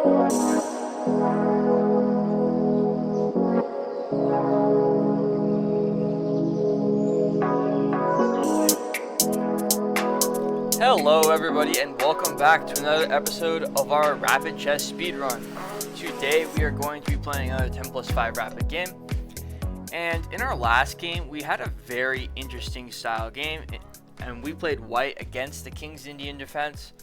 Hello everybody and welcome back to another episode of our Rapid Chess Speedrun. Today we are going to be playing another 10 plus 5 rapid game. And in our last game we had a very interesting style game and we played white against the King's Indian defense.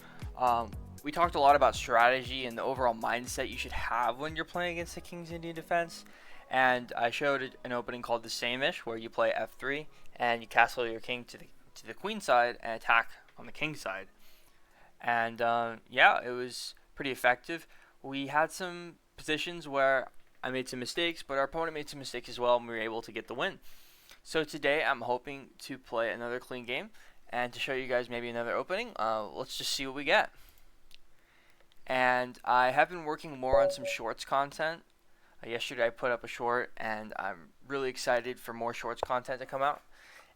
We talked a lot about strategy and the overall mindset you should have when you're playing against the King's Indian defense. And I showed an opening called the Same-ish where you play f3 and you castle your king to the queen side and attack on the king side. And yeah, it was pretty effective. We had some positions where I made some mistakes, but our opponent made some mistakes as well, and we were able to get the win. So today I'm hoping to play another clean game and to show you guys maybe another opening. Let's just see what we get. And I have been working more on some shorts content. Yesterday I put up a short, and I'm really excited for more shorts content to come out.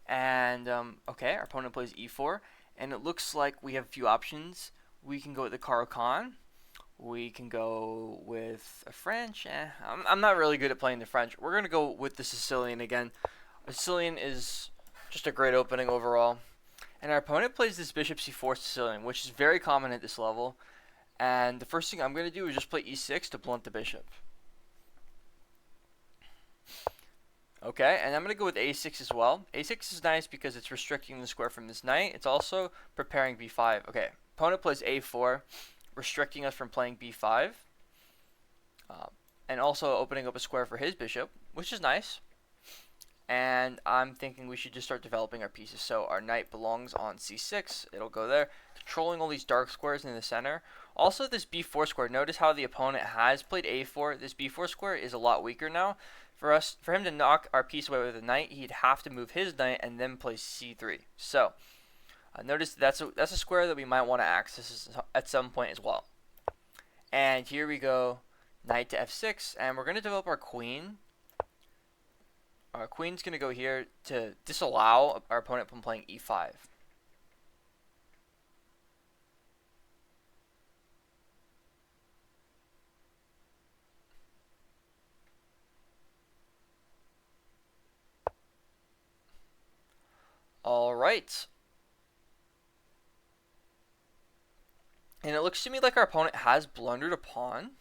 And okay, our opponent plays e4. And it looks like we have a few options. We can go with the Caro-Kann. We can go with a French. I'm not really good at playing the French. We're going to go with the Sicilian again. The Sicilian is just a great opening overall. And our opponent plays this Bishop c4 Sicilian, which is very common at this level. And the first thing I'm going to do is just play e6 to blunt the bishop. Okay, and I'm going to go with a6 as well. a6 is nice because it's restricting the square from this knight. It's also preparing b5. Okay, opponent plays a4, restricting us from playing b5. And also opening up a square for his bishop, which is nice. And I'm thinking we should just start developing our pieces. So our knight belongs on c6. It'll go there, controlling all these dark squares in the center. Also, this b4 square, notice how the opponent has played a4. This b4 square is a lot weaker now. For him to knock our piece away with a knight, he'd have to move his knight and then play c3. So, notice that's a square that we might want to access at some point as well. And here we go, knight to f6, and we're going to develop our queen. Our queen's going to go here to disallow our opponent from playing e5. Alright. And it looks to me like our opponent has blundered a pawn.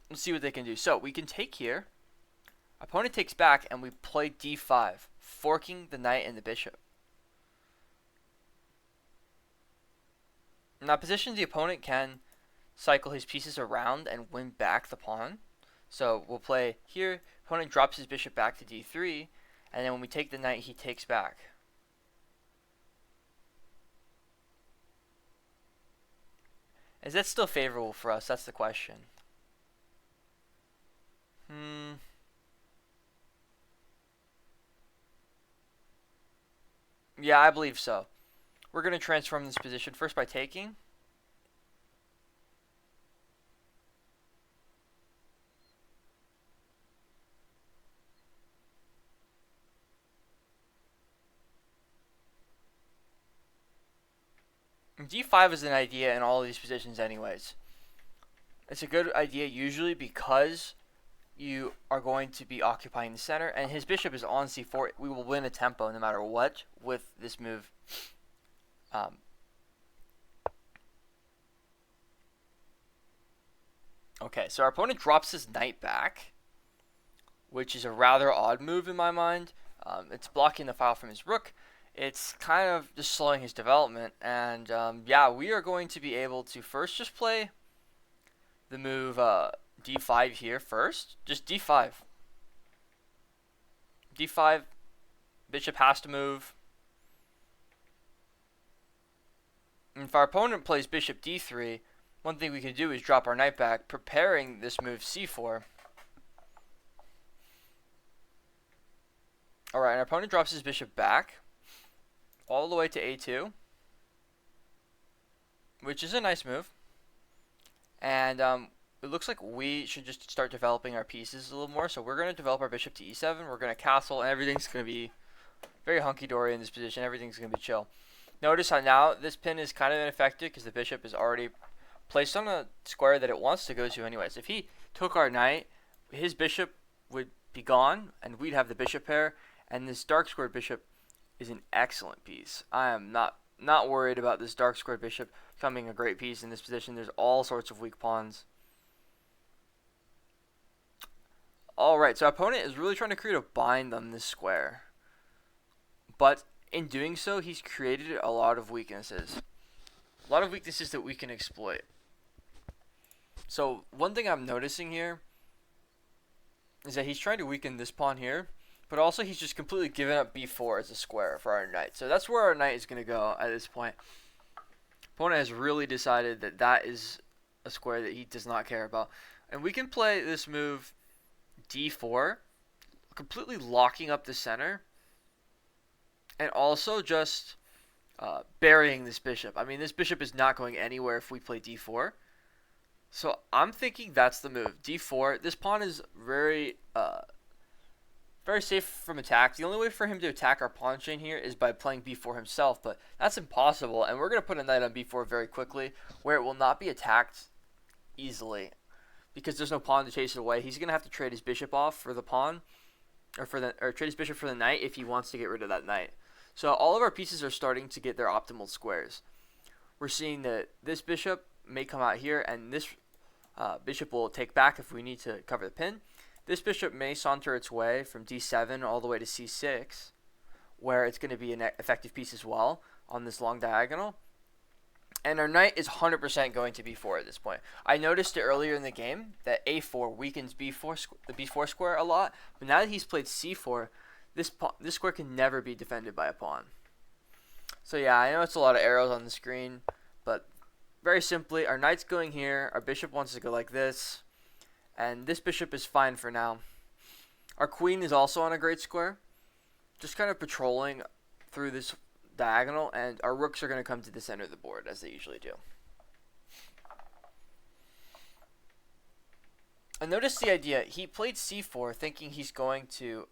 Let's see what they can do. So we can take here. Opponent takes back and we play d5, forking the knight and the bishop. In that position, the opponent can cycle his pieces around and win back the pawn. So we'll play here. Opponent drops his bishop back to d3. And then when we take the knight, he takes back. Is that still favorable for us? That's the question. Yeah, I believe so. We're going to transform this position first by taking. d5 is an idea in all of these positions anyways. It's a good idea usually because you are going to be occupying the center, and his bishop is on c4. We will win a tempo no matter what with this move. Okay, so our opponent drops his knight back, which is a rather odd move in my mind. It's blocking the file from his rook. It's kind of just slowing his development, and yeah, we are going to be able to first just play the move d5 here first. Just d5. d5, bishop has to move. And if our opponent plays bishop d3, one thing we can do is drop our knight back, preparing this move c4. Alright, and our opponent drops his bishop back all the way to a2, which is a nice move. And it looks like we should just start developing our pieces a little more. So we're going to develop our bishop to e7. We're going to castle, and everything's going to be very hunky-dory in this position. Everything's going to be chill. Notice how now this pin is kind of ineffective because the bishop is already placed on a square that it wants to go to anyways. If he took our knight, his bishop would be gone, and we'd have the bishop pair, and this dark squared bishop is an excellent piece. I am not worried about this dark squared bishop becoming a great piece in this position. There's all sorts of weak pawns. Alright, so our opponent is really trying to create a bind on this square. But in doing so, he's created a lot of weaknesses. A lot of weaknesses that we can exploit. So one thing I'm noticing here is that he's trying to weaken this pawn here, but also he's just completely given up b4 as a square for our knight. So that's where our knight is going to go at this point. Opponent has really decided that that is a square that he does not care about. And we can play this move d4, completely locking up the center, and also just burying this bishop. I mean, this bishop is not going anywhere if we play d4. So I'm thinking that's the move. d4. This pawn is very safe from attack. The only way for him to attack our pawn chain here is by playing b4 himself, but that's impossible. And we're going to put a knight on b4 very quickly, where it will not be attacked easily, because there's no pawn to chase it away. He's going to have to trade his bishop off for the pawn, or trade his bishop for the knight if he wants to get rid of that knight. So all of our pieces are starting to get their optimal squares. We're seeing that this bishop may come out here, and this bishop will take back if we need to cover the pin. This bishop may saunter its way from d7 all the way to c6, where it's going to be an effective piece as well on this long diagonal. And our knight is 100% going to b4 at this point. I noticed it earlier in the game that a4 weakens the b4 square a lot, but now that he's played c4, this square can never be defended by a pawn. So yeah, I know it's a lot of arrows on the screen, but very simply, our knight's going here, our bishop wants to go like this, and this bishop is fine for now. Our queen is also on a great square, just kind of patrolling through this diagonal, and our rooks are going to come to the center of the board, as they usually do. And notice the idea. He played c4 thinking he's going to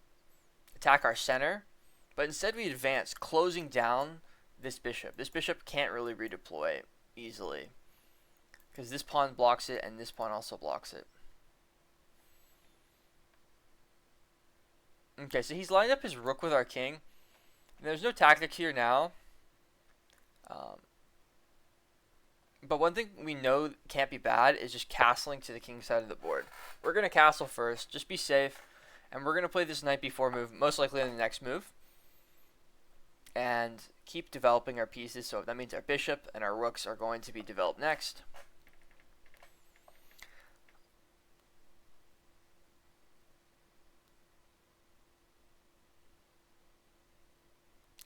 attack our center, but instead we advanced, closing down this bishop. This bishop can't really redeploy easily, because this pawn blocks it, and this pawn also blocks it. Okay, so he's lined up his rook with our king. There's no tactic here now. But one thing we know can't be bad is just castling to the king side of the board. We're going to castle first, just be safe. And we're going to play this knight b4 move, most likely in the next move. And keep developing our pieces. So that means our bishop and our rooks are going to be developed next.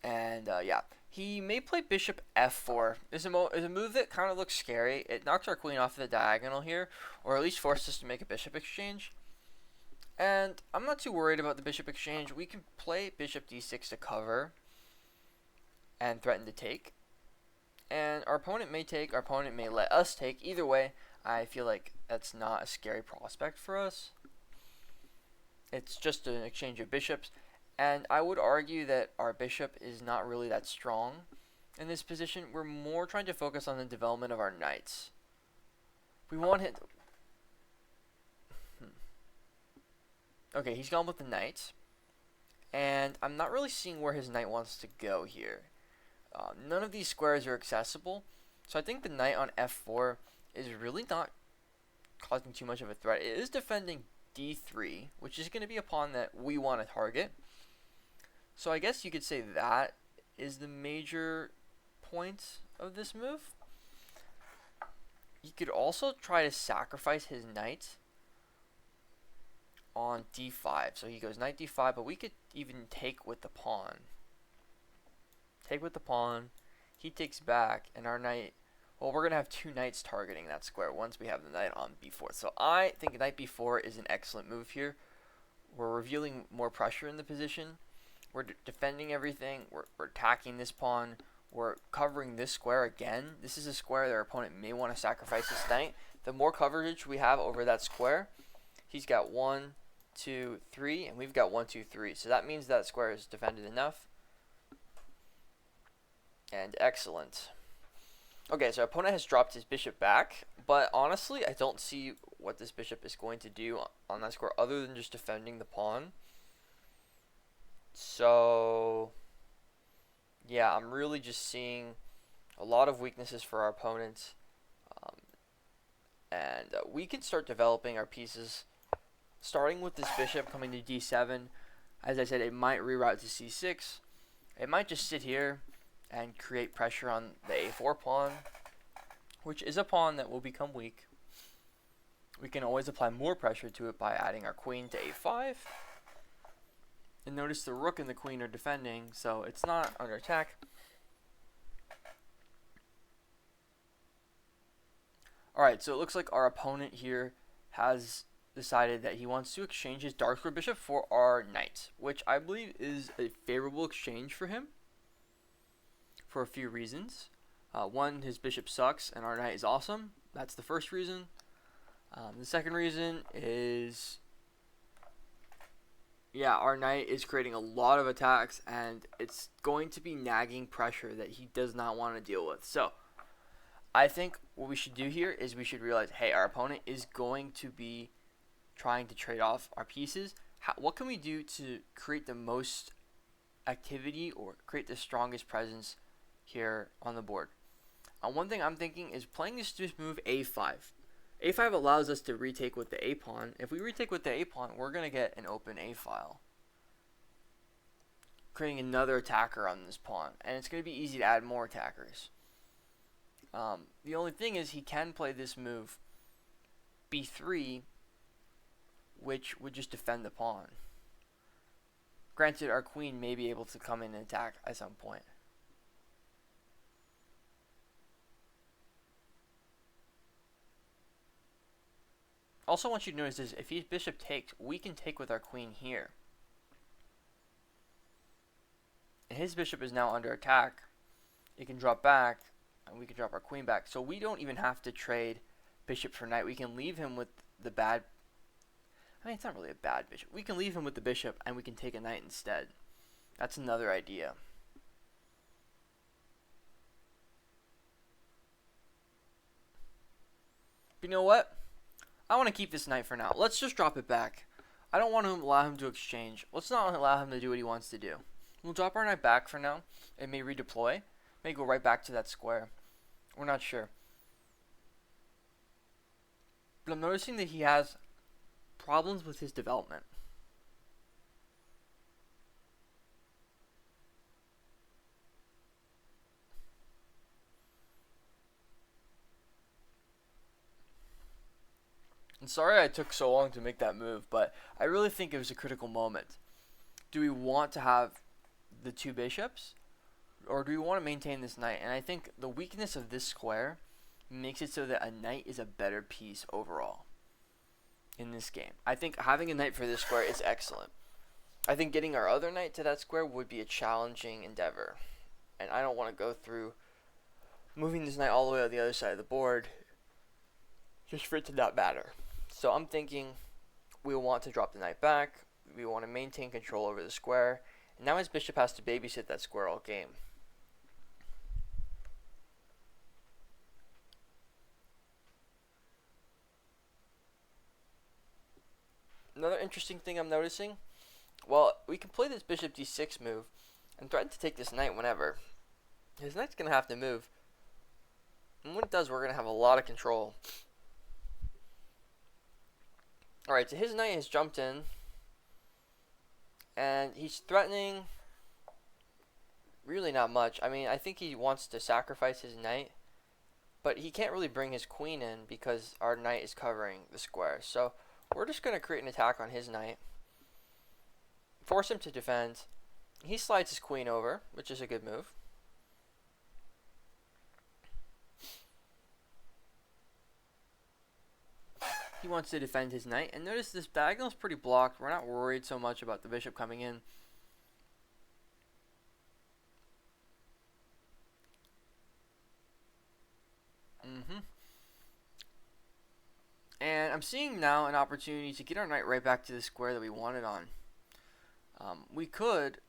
And yeah, he may play bishop f4. It's a move that kind of looks scary. It knocks our queen off the diagonal here, or at least forces us to make a bishop exchange. And I'm not too worried about the bishop exchange. We can play bishop d6 to cover and threaten to take. And our opponent may take, our opponent may let us take. Either way, I feel like that's not a scary prospect for us. It's just an exchange of bishops. And I would argue that our bishop is not really that strong in this position. We're more trying to focus on the development of our knights. We want him... Okay, he's gone with the knight. And I'm not really seeing where his knight wants to go here. None of these squares are accessible. So I think the knight on f4 is really not causing too much of a threat. It is defending d3, which is going to be a pawn that we want to target. So I guess you could say that is the major point of this move. You could also try to sacrifice his knight on d5. So he goes knight d5, but we could even take with the pawn. Take with the pawn. He takes back, and our knight... Well, we're going to have two knights targeting that square once we have the knight on b4. So I think knight b4 is an excellent move here. We're revealing more pressure in the position. We're defending everything. We're attacking this pawn. We're covering this square again. This is a square that our opponent may want to sacrifice his knight. The more coverage we have over that square, he's got 1, 2, 3, and we've got 1, 2, 3. So that means that square is defended enough. And excellent. Okay, so our opponent has dropped his bishop back, but honestly, I don't see what this bishop is going to do on that square other than just defending the pawn. So, yeah, I'm really just seeing a lot of weaknesses for our opponent. Um, and we can start developing our pieces, starting with this bishop coming to d7. As I said, it might reroute to c6. It might just sit here and create pressure on the a4 pawn, which is a pawn that will become weak. We can always apply more pressure to it by adding our queen to a5. And notice the rook and the queen are defending, so it's not under attack. Alright, so it looks like our opponent here has decided that he wants to exchange his dark square bishop for our knight, which I believe is a favorable exchange for him for a few reasons. One, his bishop sucks and our knight is awesome. That's the first reason. The second reason is, yeah, our knight is creating a lot of attacks and it's going to be nagging pressure that he does not want to deal with. So I think what we should do here is we should realize, hey, our opponent is going to be trying to trade off our pieces. What can we do to create the most activity or create the strongest presence here on the board? One thing I'm thinking is playing this move a5. a5 allows us to retake with the a pawn. If we retake with the a pawn, we're going to get an open a file, creating another attacker on this pawn, and it's going to be easy to add more attackers. The only thing is he can play this move b3, which would just defend the pawn. Granted, our queen may be able to come in and attack at some point. Also, I want you to notice is if his bishop takes, we can take with our queen here. And his bishop is now under attack. It can drop back, and we can drop our queen back. So we don't even have to trade bishop for knight. We can leave him with the bad... I mean, it's not really a bad bishop. We can leave him with the bishop, and we can take a knight instead. That's another idea. But you know what? I want to keep this knight for now. Let's just drop it back. I don't want to allow him to exchange. Let's not allow him to do what he wants to do. We'll drop our knight back for now. It may redeploy. May go right back to that square. We're not sure. But I'm noticing that he has problems with his development. And sorry I took so long to make that move, but I really think it was a critical moment. Do we want to have the two bishops, or do we want to maintain this knight? And I think the weakness of this square makes it so that a knight is a better piece overall in this game. I think having a knight for this square is excellent. I think getting our other knight to that square would be a challenging endeavor, and I don't want to go through moving this knight all the way on the other side of the board just for it to not matter. So I'm thinking we want to drop the knight back. We want to maintain control over the square. And now his bishop has to babysit that square all game. Another interesting thing I'm noticing, well, we can play this bishop d6 move and threaten to take this knight whenever. His knight's going to have to move. And when it does, we're going to have a lot of control. Alright, so his knight has jumped in. And he's threatening really not much. I mean, I think he wants to sacrifice his knight. But he can't really bring his queen in because our knight is covering the square. So we're just going to create an attack on his knight. Force him to defend. He slides his queen over, which is a good move. He wants to defend his knight. And notice this diagonal is pretty blocked. We're not worried so much about the bishop coming in. And I'm seeing now an opportunity to get our knight right back to the square that we wanted on. We could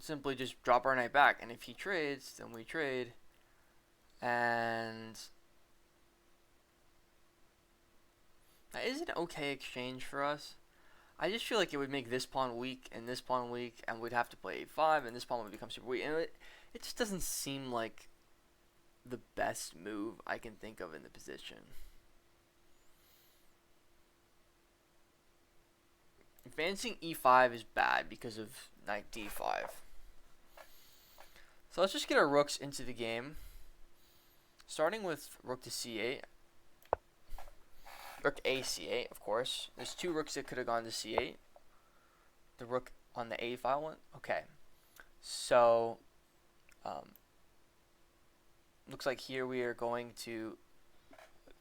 simply just drop our knight back. And if he trades, then we trade. And that is an okay exchange for us. I just feel like it would make this pawn weak and this pawn weak, and we'd have to play a5, and this pawn would become super weak. And it just doesn't seem like the best move I can think of in the position. Advancing e5 is bad because of knight d5. So let's just get our rooks into the game. Starting with rook to c8. Rook a c8, of course. There's two rooks that could have gone to c8. The rook on the a file one. Okay. So, looks like here we are going to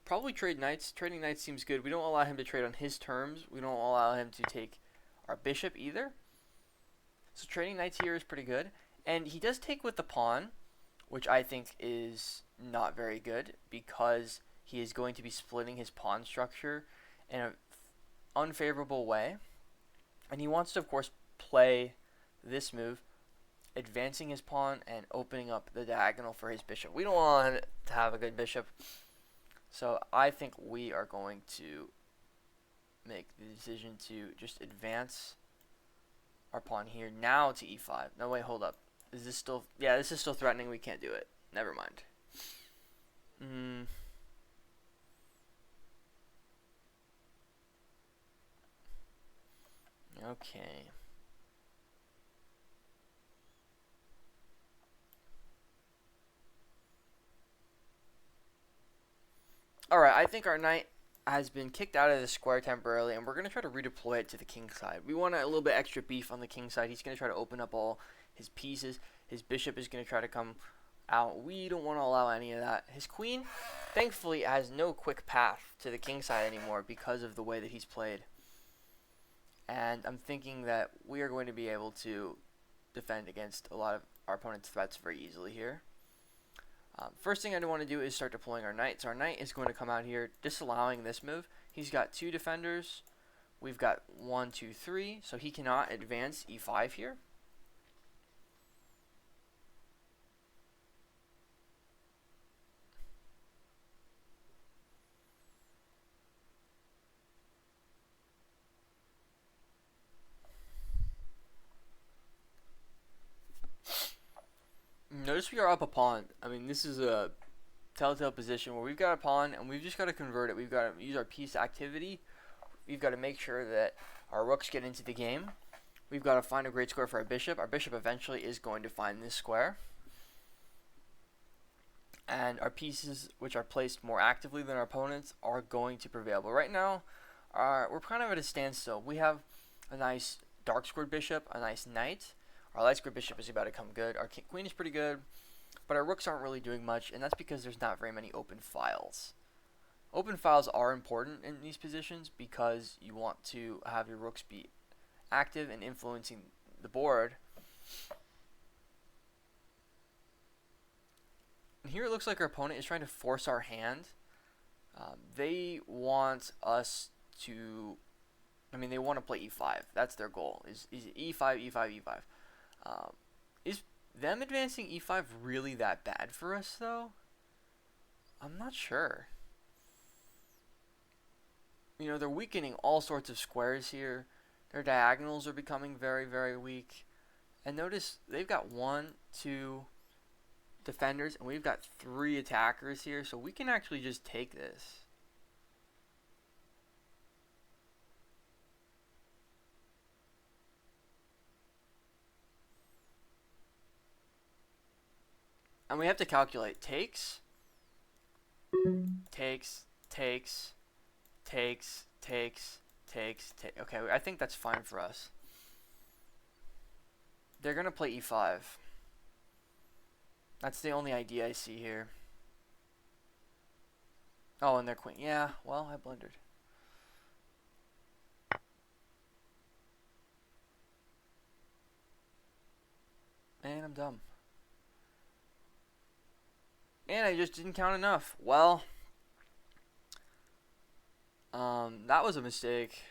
probably trade knights. Trading knights seems good. We don't allow him to trade on his terms. We don't allow him to take our bishop either. So trading knights here is pretty good. And he does take with the pawn, which I think is not very good because he is going to be splitting his pawn structure in an unfavorable way. And he wants to, of course, play this move, advancing his pawn and opening up the diagonal for his bishop. We don't want him to have a good bishop. So I think we are going to make the decision to just advance our pawn here now to e5. No, wait, hold up. Is this still... Yeah, this is still threatening. We can't do it. Never mind. Okay. Alright, I think our knight has been kicked out of the square temporarily, and we're going to try to redeploy it to the king side. We want a little bit extra beef on the king side. He's going to try to open up all his pieces. His bishop is going to try to come out. We don't want to allow any of that. His queen, thankfully, has no quick path to the king side anymore because of the way that he's played. And I'm thinking that we are going to be able to defend against a lot of our opponent's threats very easily here. First thing I want to do is start deploying our knight. So our knight is going to come out here, disallowing this move. He's got two defenders. We've got 1, 2, 3. So he cannot advance e5 here. Notice we are up a pawn. I mean, this is a telltale position where we've got a pawn and we've just got to convert it. We've got to use our piece activity. We've got to make sure that our rooks get into the game. We've got to find a great square for our bishop. Our bishop eventually is going to find this square. And our pieces, which are placed more actively than our opponents, are going to prevail. But right now, we're kind of at a standstill. We have a nice dark squared bishop, a nice knight. Our light squared bishop is about to come good. Our queen is pretty good, but our rooks aren't really doing much, and that's because there's not very many open files. Open files are important in these positions because you want to have your rooks be active and influencing the board. And here it looks like our opponent is trying to force our hand. They want us to... they want to play e5. That's their goal, is e5, e5, e5. Is them advancing e5 really that bad for us, though? I'm not sure. They're weakening all sorts of squares here. Their diagonals are becoming very, very weak. And notice they've got 1, 2 defenders, and we've got 3 attackers here, so we can actually just take this. And we have to calculate takes, takes. Okay, I think that's fine for us. They're going to play e5. That's the only idea I see here. Oh, and their queen. Yeah, well, I blundered. And I'm dumb. And I just didn't count enough. Well, that was a mistake.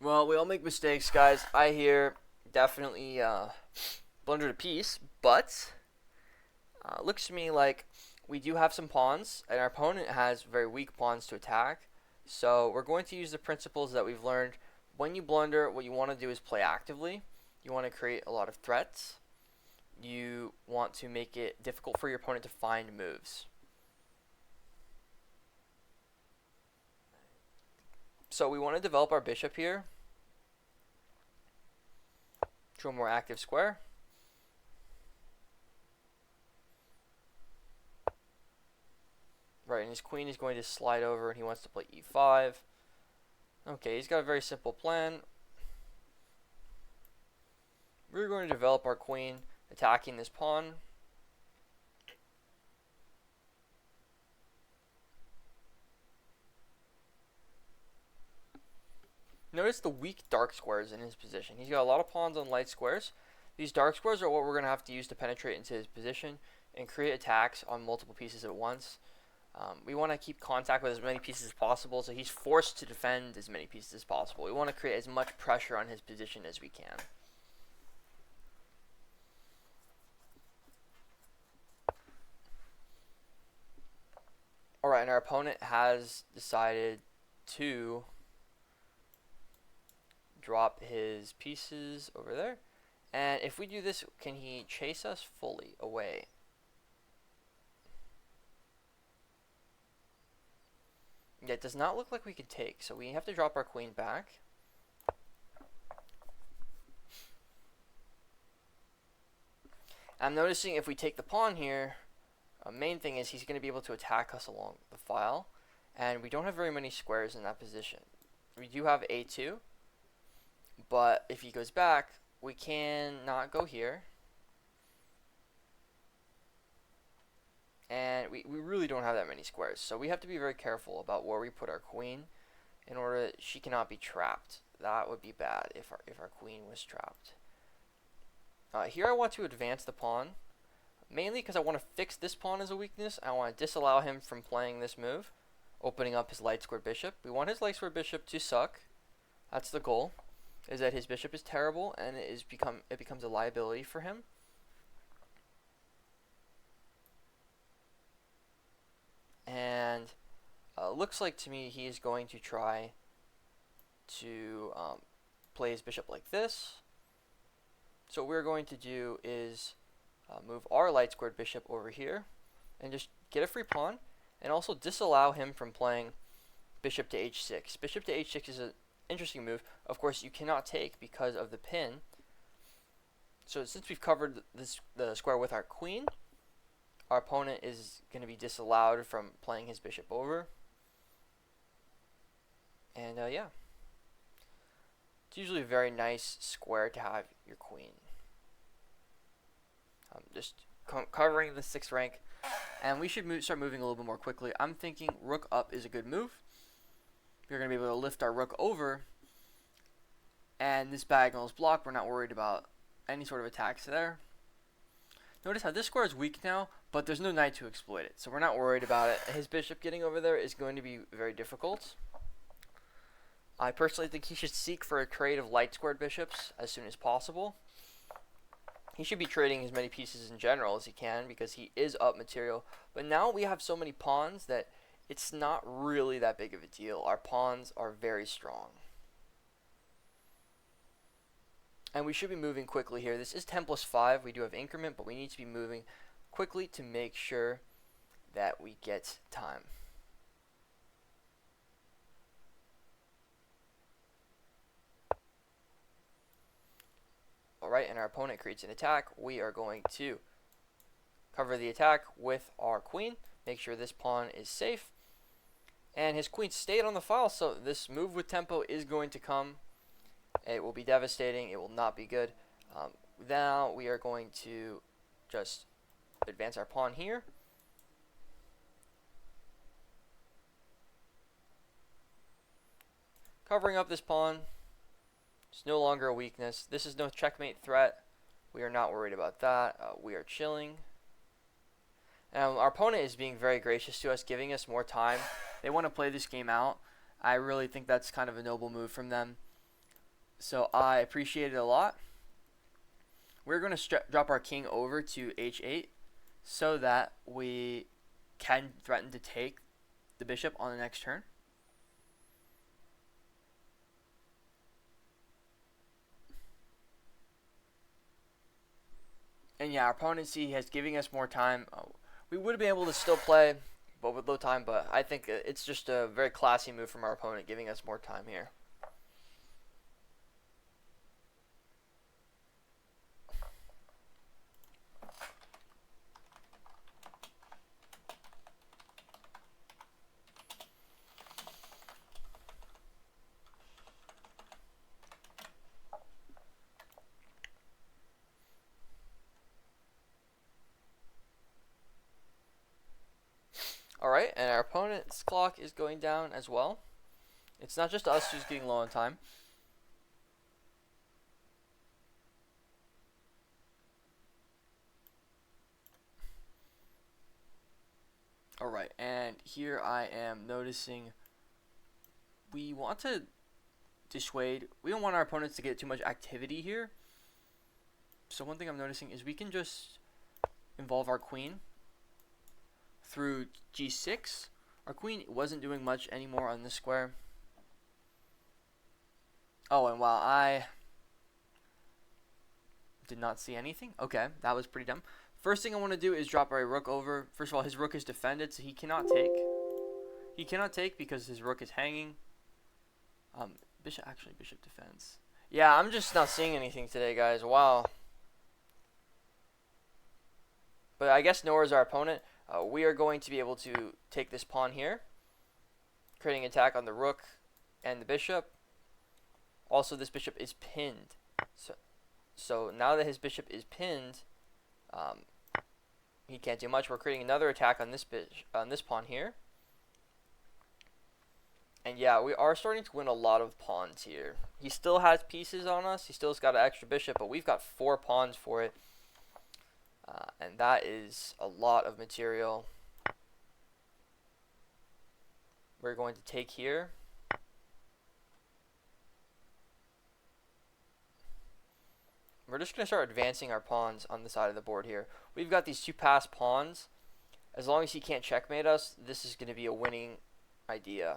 Well, we all make mistakes, guys. I here definitely blundered a piece, but looks to me like we do have some pawns, and our opponent has very weak pawns to attack. So we're going to use the principles that we've learned. When you blunder, what you want to do is play actively. You want to create a lot of threats. You want to make it difficult for your opponent to find moves. So we want to develop our bishop here to a more active square. Right, and his queen is going to slide over and he wants to play e5. Okay, he's got a very simple plan. We're going to develop our queen attacking this pawn. Notice the weak dark squares in his position. He's got a lot of pawns on light squares. These dark squares are what we're going to have to use to penetrate into his position and create attacks on multiple pieces at once. We want to keep contact with as many pieces as possible, so he's forced to defend as many pieces as possible. We want to create as much pressure on his position as we can. Alright, and our opponent has decided to drop his pieces over there. And if we do this, can he chase us fully away? Yeah, it does not look like we could take, so we have to drop our queen back. I'm noticing if we take the pawn here, main thing is he's going to be able to attack us along the file, and we don't have very many squares in that position. We do have a2, but if he goes back, we cannot go here. And we really don't have that many squares, so we have to be very careful about where we put our queen in order that she cannot be trapped. That would be bad if our queen was trapped. Here I want to advance the pawn, mainly because I want to fix this pawn as a weakness. I want to disallow him from playing this move, opening up his light square bishop. We want his light square bishop to suck. That's the goal, is that his bishop is terrible and it becomes a liability for him. And looks like to me he is going to try to play his bishop like this. So what we're going to do is move our light squared bishop over here and just get a free pawn, and also disallow him from playing bishop to h6. Bishop to h6 is an interesting move. Of course, you cannot take because of the pin. So since we've covered the square with our queen, our opponent is going to be disallowed from playing his bishop over. And yeah, it's usually a very nice square to have your queen. Just covering the 6th rank, and we should start moving a little bit more quickly. I'm thinking rook up is a good move. We're going to be able to lift our rook over, and this diagonal is blocked. We're not worried about any sort of attacks there. Notice how this square is weak now, but there's no knight to exploit it, so we're not worried about it. His bishop getting over there is going to be very difficult. I personally think he should seek for a trade of light squared bishops as soon as possible. He should be trading as many pieces in general as he can because he is up material. But now we have so many pawns that it's not really that big of a deal. Our pawns are very strong. And we should be moving quickly here. This is 10+5. We do have increment, but we need to be moving quickly to make sure that we get time. Alright, and our opponent creates an attack. We are going to cover the attack with our queen. Make sure this pawn is safe. And his queen stayed on the file, so this move with tempo is going to come. It will be devastating. It will not be good. Now we are going to just advance our pawn here. Covering up this pawn. It's no longer a weakness. This is no checkmate threat. We are not worried about that. We are chilling. Our opponent is being very gracious to us, giving us more time. They want to play this game out. I really think that's kind of a noble move from them. So I appreciate it a lot. We're going to drop our king over to h8 so that we can threaten to take the bishop on the next turn. And yeah, our opponent see has giving us more time. We would have been able to still play, but with low time. But I think it's just a very classy move from our opponent, giving us more time here. Alright, and our opponent's clock is going down as well. It's not just us who's getting low on time. Alright, and here I am noticing we want to dissuade. We don't want our opponents to get too much activity here. So one thing I'm noticing is we can just involve our queen through g6. Our queen wasn't doing much anymore on this square. Oh, and while I did not see anything. Okay, that was pretty dumb. First thing I want to do is drop our rook over. First of all, his rook is defended, so he cannot take. He cannot take because his rook is hanging. Bishop defends. Yeah, I'm just not seeing anything today, guys. Wow. But I guess Noah is our opponent. We are going to be able to take this pawn here, creating an attack on the rook and the bishop. Also, this bishop is pinned. So now that his bishop is pinned, he can't do much. We're creating another attack on this pawn here. And yeah, we are starting to win a lot of pawns here. He still has pieces on us. He still's got an extra bishop, but we've got 4 pawns for it. And that is a lot of material. We're going to take here. We're just going to start advancing our pawns on the side of the board here. We've got these 2 passed pawns. As long as he can't checkmate us, this is going to be a winning idea.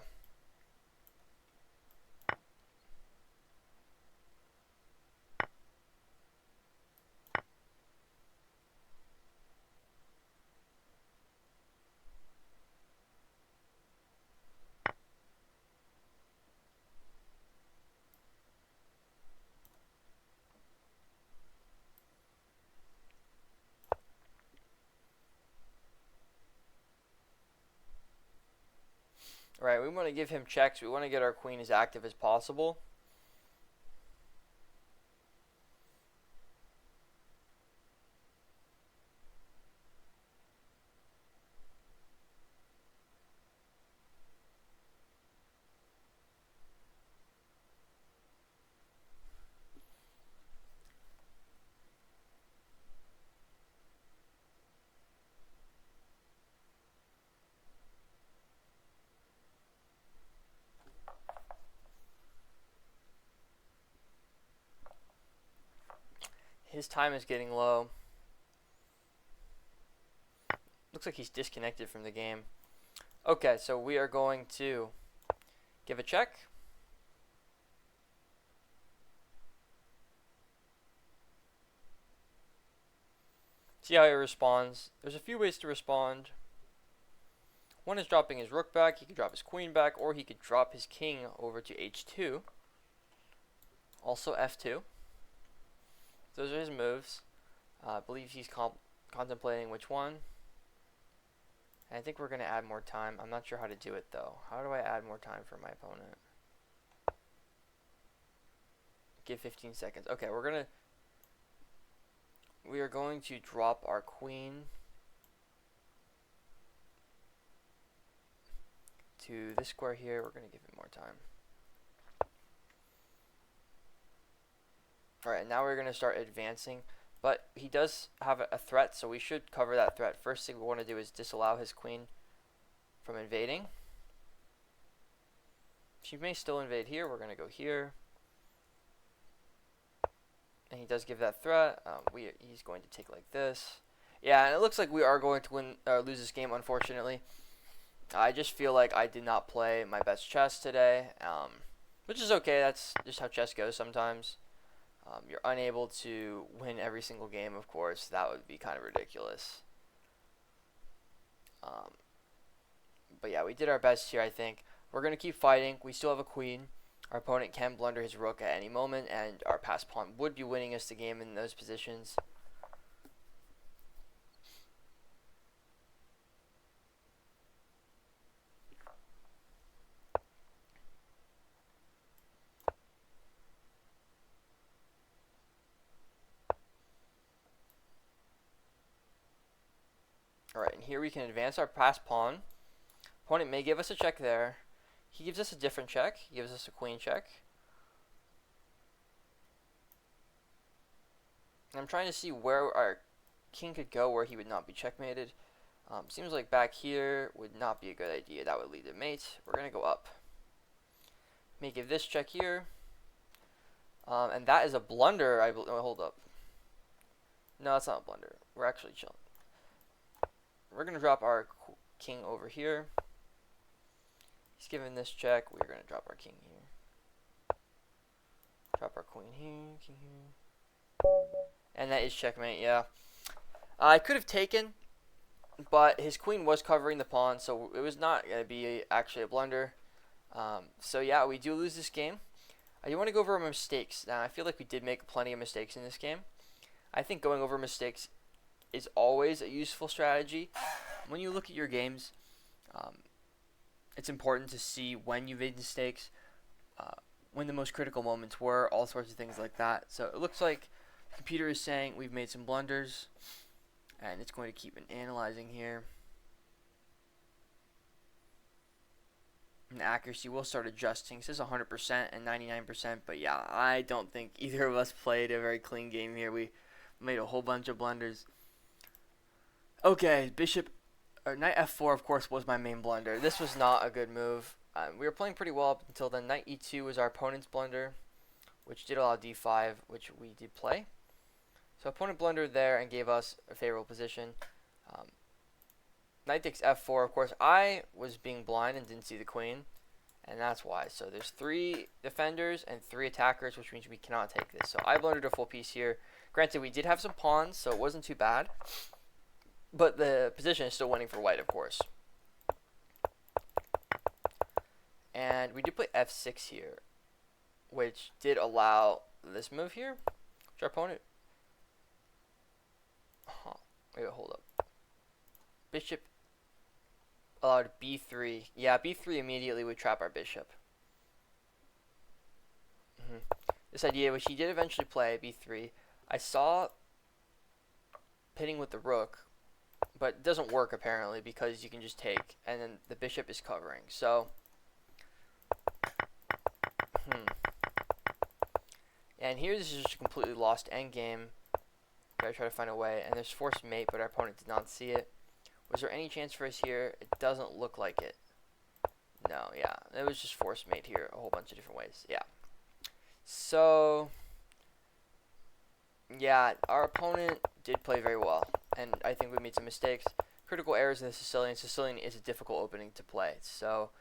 Right, we want to give him checks. We want to get our queen as active as possible. His time is getting low. Looks like he's disconnected from the game. Okay, so we are going to give a check. See how he responds. There's a few ways to respond. One is dropping his rook back. He could drop his queen back, or he could drop his king over to h2. Also f2. Those are his moves. I believe he's contemplating which one. And I think we're going to add more time. I'm not sure how to do it, though. How do I add more time for my opponent? Give 15 seconds. Okay, we are going to drop our queen to this square here. We're going to give it more time. Alright, now we're going to start advancing. But he does have a threat, so we should cover that threat. First thing we want to do is disallow his queen from invading. She may still invade here. We're going to go here. And he does give that threat. He's going to take like this. Yeah, and it looks like we are going to lose this game, unfortunately. I just feel like I did not play my best chess today, which is okay. That's just how chess goes sometimes. You're unable to win every single game, of course. That would be kind of ridiculous. But yeah, we did our best here, I think. We're going to keep fighting. We still have a queen. Our opponent can blunder his rook at any moment, and our passed pawn would be winning us the game in those positions. Alright, and here we can advance our passed pawn. Opponent may give us a check there. He gives us a different check. He gives us a queen check. I'm trying to see where our king could go where he would not be checkmated. Seems like back here would not be a good idea. That would lead to mate. We're going to go up. May give this check here. And that is a blunder. Hold up. No, that's not a blunder. We're actually chilling. We're going to drop our king over here. He's given this check. We're going to drop our king here. Drop our queen here, king here. And that is checkmate, yeah. I could have taken, but his queen was covering the pawn, so it was not going to be actually a blunder. So yeah, we do lose this game. I do want to go over our mistakes. Now, I feel like we did make plenty of mistakes in this game. I think going over mistakes is always a useful strategy. When you look at your games, it's important to see when you made mistakes, when the most critical moments were, all sorts of things like that. So it looks like the computer is saying we've made some blunders, and it's going to keep analyzing here. And the accuracy will start adjusting. It says 100% and 99%, but yeah, I don't think either of us played a very clean game here. We made a whole bunch of blunders. Okay, knight f4, of course, was my main blunder. This was not a good move. We were playing pretty well up until then. Knight e2 was our opponent's blunder, which did allow d5, which we did play. So opponent blundered there and gave us a favorable position. Knight takes f4. Of course, I was being blind and didn't see the queen, and that's why. So there's 3 defenders and 3 attackers, which means we cannot take this. So I blundered a full piece here. Granted, we did have some pawns, so it wasn't too bad. But the position is still winning for white, of course. And we did play f6 here, which did allow this move here, which our opponent... Wait, hold up. Bishop allowed b3. Yeah, b3 immediately would trap our bishop. This idea, which he did eventually play, b3. I saw pitting with the rook, but it doesn't work apparently because you can just take, and then the bishop is covering. So, and here this is just a completely lost endgame. Gotta try to find a way, and there's forced mate, but our opponent did not see it. Was there any chance for us here? It doesn't look like it. No, yeah, it was just forced mate here a whole bunch of different ways. Yeah. So, yeah, our opponent did play very well, and I think we made some mistakes. Critical errors in the Sicilian. Sicilian is a difficult opening to play, so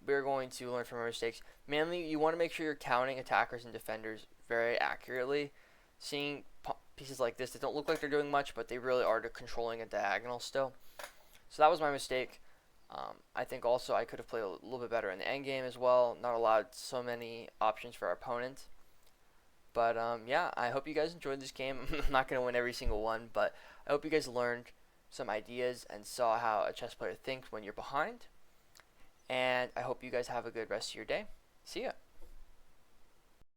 we're going to learn from our mistakes. Mainly, you want to make sure you're counting attackers and defenders very accurately. Seeing pieces like this that don't look like they're doing much, but they really are controlling a diagonal still. So that was my mistake. I think also I could have played a little bit better in the endgame as well. Not allowed so many options for our opponent. But yeah, I hope you guys enjoyed this game. I'm not going to win every single one, but I hope you guys learned some ideas and saw how a chess player thinks when you're behind. And I hope you guys have a good rest of your day. See ya.